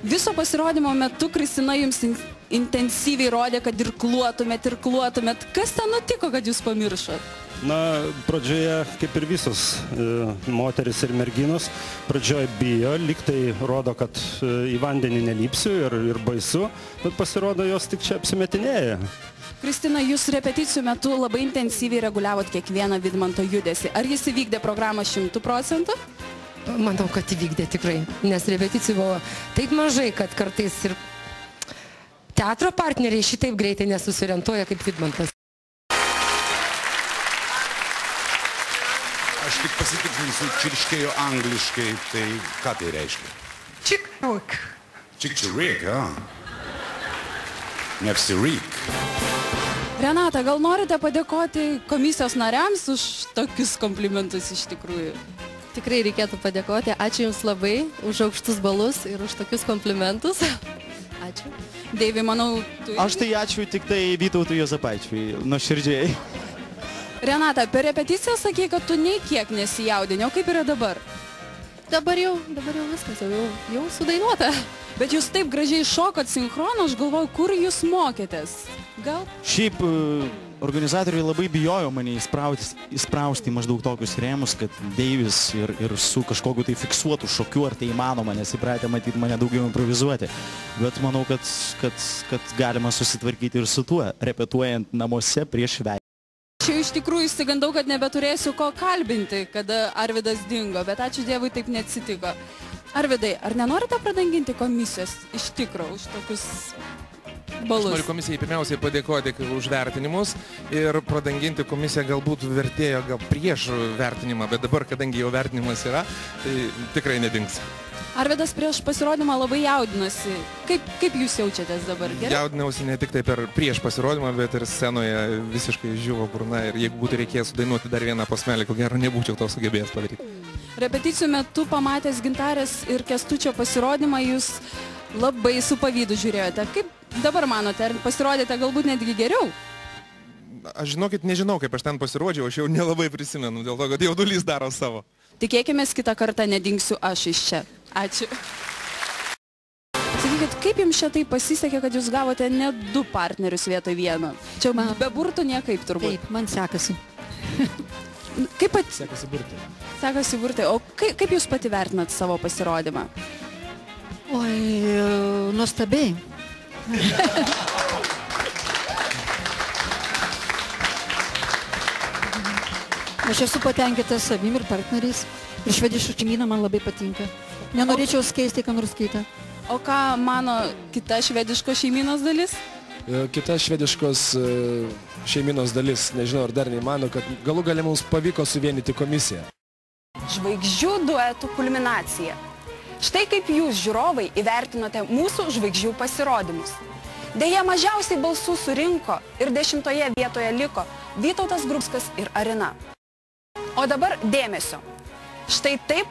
Viso pasirodymo metu Kristina jums intensyviai rodė, kad irkluotumėt. Kas ten nutiko, kad jūs pamiršot? Na, pradžioje, kaip ir visos moteris ir merginos, pradžioje bijo, lyg tai rodo, kad į vandenį nelipsiu ir baisu, bet pasirodo, jos tik čia apsimetinėja. Kristina, jūs repeticijų metu labai intensyviai reguliavot kiekvieną Vidmanto judesį. Ar jis įvykdė programą 100%? Manau, kad įvykdė tikrai, nes repeticijų buvo taip mažai, kad kartais ir teatro partneriai šitaip greitai nesusiorientuoja kaip Vidmantas. Aš tik pasitikrinsiu, čirškėjo angliškai, tai ką tai reiškia? Čik-čik. Čik-čik, neapsiryk. Renata, gal norite padėkoti komisijos nariams už tokius komplimentus iš tikrųjų? Tikrai reikėtų padėkoti. Ačiū Jums labai už aukštus balus ir už tokius komplimentus. Ačiū. Deivi, manau, tu... Aš tai ačiū tik tai Vytautui Juozapaičiui, nuoširdžiai. Renata, per repeticiją sakei, kad tu nei kiek nesijaudini, o kaip yra dabar? Dabar jau viskas, jau sudainuota. Bet jūs taip gražiai šokot sinchroną, aš galvoju, kur jūs mokėtės? Gal? Šiaip organizatoriai labai bijojo mane įsprausti maždaug tokius rėmus, kad Deivis ir su kažkokiu tai fiksuotų šokiu, ar tai įmanoma, nes įpratę matyti mane daugiau improvizuoti. Bet manau, kad galima susitvarkyti ir su tuo, repetuojant namuose prieš veidą. Čia iš tikrųjų išsigandau, kad nebeturėsiu ko kalbinti, kada Arvydas dingo, bet ačiū Dievui taip neatsitiko. Arvydai, ar nenorite pradanginti komisijos iš tikro už tokius balus? Aš noriu komisijai pirmiausiai padėkoti už vertinimus ir pradanginti komisiją galbūt vertėjo gal prieš vertinimą, bet dabar, kadangi jau vertinimas yra, tai tikrai nedings. Arvydas prieš pasirodymą labai jaudinosi. Kaip jūs jaučiatės dabar? Gerai? Jaudinausi ne tik tai prieš pasirodymą, bet ir scenoje visiškai žiuvo burna ir jeigu būtų reikėjęs sudainuoti dar vieną posmelį, ko gero nebūčiau to sugebėjęs padaryti. Repeticijų metu pamatęs Gintarės ir Kęstučio pasirodymą, jūs labai su pavydu žiūrėjote. Kaip dabar manote, ar pasirodėte galbūt netgi geriau? Aš žinokit, nežinau, kaip aš ten pasirodžiau, aš jau nelabai prisimenu, dėl to, kad jaudulys daro savo. Tikėkimės, kitą kartą nedingsiu aš iš čia. Ačiū. Sakykit, kaip jums čia tai pasisekė, kad jūs gavote net 2 partnerius vietoj vieno? Čia be burtų niekaip turbūt. Taip, man sekasi. Kaip pat... Sekasi burtai. Sekasi burtai. O kaip jūs pati vertinat savo pasirodymą? Oi, nuostabiai. Aš esu patenkinta savim ir partneriais. Ir švediška šeimyna man labai patinka. Nenorėčiau keisti, ką nors kitą. O ką mano kita švediško šeimynos dalis? Kita švediškos šeiminos dalis, nežinau, ar dar neįmano, kad galų gale mums pavyko suvienyti komisiją. Žvaigždžių duetų kulminacija. Štai kaip jūs, žiūrovai, įvertinote mūsų žvaigždžių pasirodymus. Deja, mažiausiai balsų surinko ir 10 vietoje liko Vytautas Grubskas ir Arina. O dabar dėmesio. Štai taip